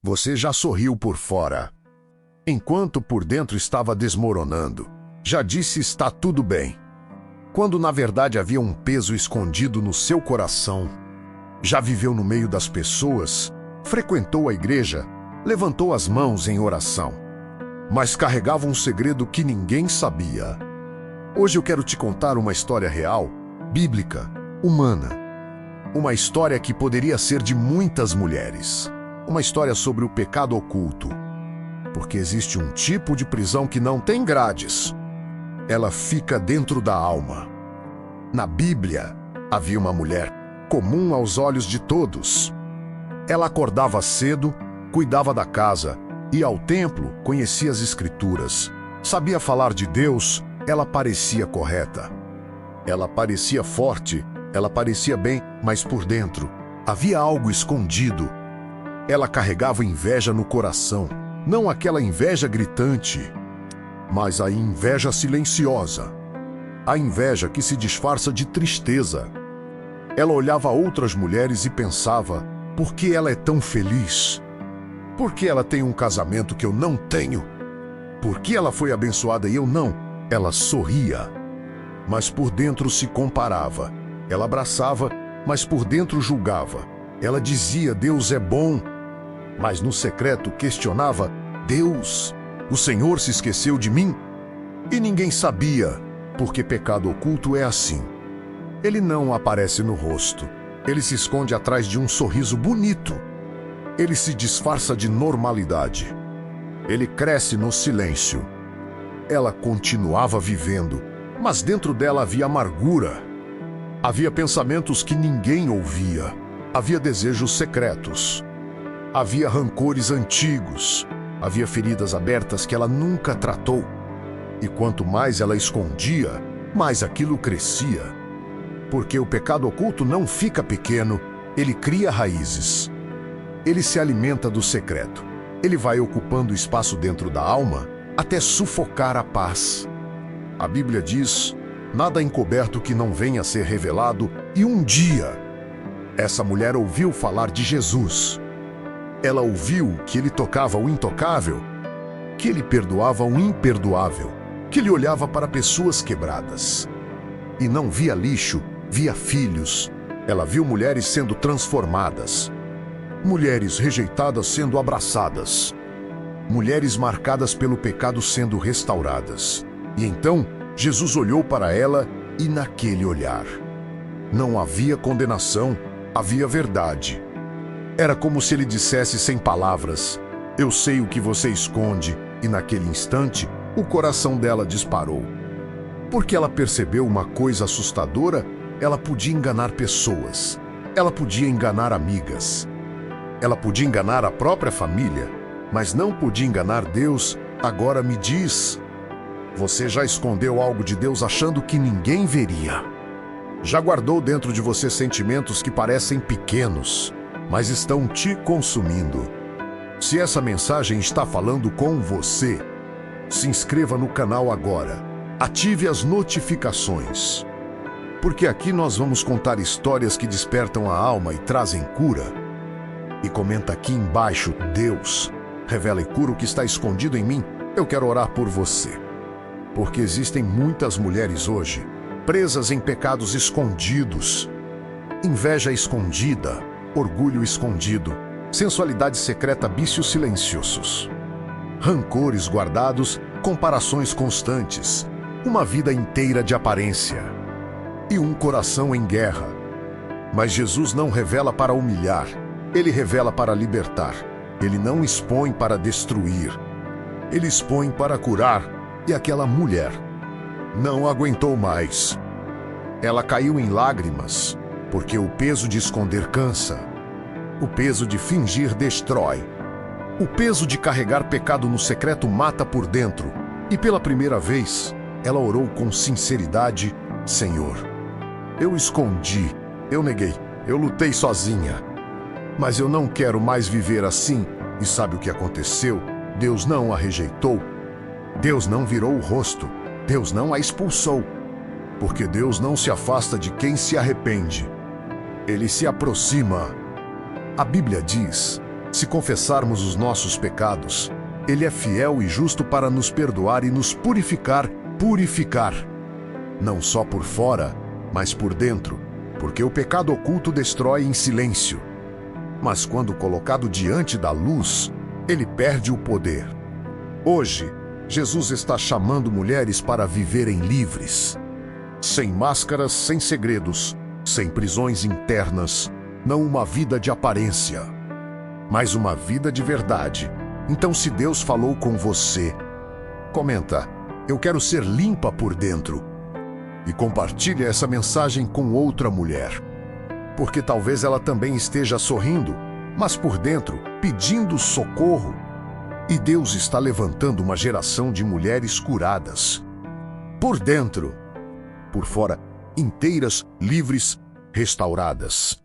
Você já sorriu por fora, enquanto por dentro estava desmoronando. Já disse está tudo bem, quando na verdade havia um peso escondido no seu coração. Já viveu no meio das pessoas, frequentou a igreja, levantou as mãos em oração, mas carregava um segredo que ninguém sabia. Hoje eu quero te contar uma história real, bíblica, humana. Uma história que poderia ser de muitas mulheres. Uma história sobre o pecado oculto. Porque existe um tipo de prisão que não tem grades. Ela fica dentro da alma. Na Bíblia, havia uma mulher comum aos olhos de todos. Ela acordava cedo, cuidava da casa, ia ao templo, conhecia as Escrituras, sabia falar de Deus, ela parecia correta. Ela parecia forte, ela parecia bem, mas por dentro havia algo escondido. Ela carregava inveja no coração, não aquela inveja gritante, mas a inveja silenciosa. A inveja que se disfarça de tristeza. Ela olhava outras mulheres e pensava: por que ela é tão feliz? Por que ela tem um casamento que eu não tenho? Por que ela foi abençoada e eu não? Ela sorria, mas por dentro se comparava. Ela abraçava, mas por dentro julgava. Ela dizia: Deus é bom, mas no secreto questionava: Deus, o Senhor se esqueceu de mim? E ninguém sabia, porque pecado oculto é assim. Ele não aparece no rosto. Ele se esconde atrás de um sorriso bonito. Ele se disfarça de normalidade. Ele cresce no silêncio. Ela continuava vivendo, mas dentro dela havia amargura. Havia pensamentos que ninguém ouvia. Havia desejos secretos. Havia rancores antigos. Havia feridas abertas que ela nunca tratou. E quanto mais ela escondia, mais aquilo crescia. Porque o pecado oculto não fica pequeno, ele cria raízes. Ele se alimenta do secreto. Ele vai ocupando espaço dentro da alma até sufocar a paz. A Bíblia diz: nada encoberto que não venha a ser revelado, e um dia essa mulher ouviu falar de Jesus. Ela ouviu que ele tocava o intocável, que ele perdoava o imperdoável, que ele olhava para pessoas quebradas. E não via lixo, via filhos. Ela viu mulheres sendo transformadas. Mulheres rejeitadas sendo abraçadas. Mulheres marcadas pelo pecado sendo restauradas. E então, Jesus olhou para ela e naquele olhar não havia condenação, havia verdade. Era como se ele dissesse sem palavras: eu sei o que você esconde. E naquele instante, o coração dela disparou. Porque ela percebeu uma coisa assustadora: ela podia enganar pessoas. Ela podia enganar amigas. Ela podia enganar a própria família, mas não podia enganar Deus. Agora me diz, você já escondeu algo de Deus achando que ninguém veria? Já guardou dentro de você sentimentos que parecem pequenos, mas estão te consumindo? Se essa mensagem está falando com você, se inscreva no canal agora. Ative as notificações. Porque aqui nós vamos contar histórias que despertam a alma e trazem cura. E comenta aqui embaixo: Deus, revela e cura o que está escondido em mim. Eu quero orar por você. Porque existem muitas mulheres hoje presas em pecados escondidos. Inveja escondida, orgulho escondido, sensualidade secreta, vícios silenciosos. Rancores guardados, comparações constantes, uma vida inteira de aparência. E um coração em guerra. Mas Jesus não revela para humilhar. Ele revela para libertar. Ele não expõe para destruir. Ele expõe para curar. E aquela mulher não aguentou mais. Ela caiu em lágrimas, porque o peso de esconder cansa. O peso de fingir destrói. O peso de carregar pecado no secreto mata por dentro. E pela primeira vez, ela orou com sinceridade: Senhor, eu escondi, eu neguei, eu lutei sozinha. Mas eu não quero mais viver assim. E sabe o que aconteceu? Deus não a rejeitou. Deus não virou o rosto. Deus não a expulsou. Porque Deus não se afasta de quem se arrepende. Ele se aproxima. A Bíblia diz Se confessarmos os nossos pecados, Ele é fiel e justo para nos perdoar e nos purificar, não só por fora, mas por dentro, porque o pecado oculto destrói em silêncio. Mas quando colocado diante da luz, ele perde o poder. Hoje, Jesus está chamando mulheres para viverem livres, sem máscaras, sem segredos, sem prisões internas, não uma vida de aparência, mas uma vida de verdade. Então, se Deus falou com você, comenta: eu quero ser limpa por dentro. E compartilhe essa mensagem com outra mulher. Porque talvez ela também esteja sorrindo, mas por dentro pedindo socorro. E Deus está levantando uma geração de mulheres curadas. Por dentro, por fora, inteiras, livres, restauradas.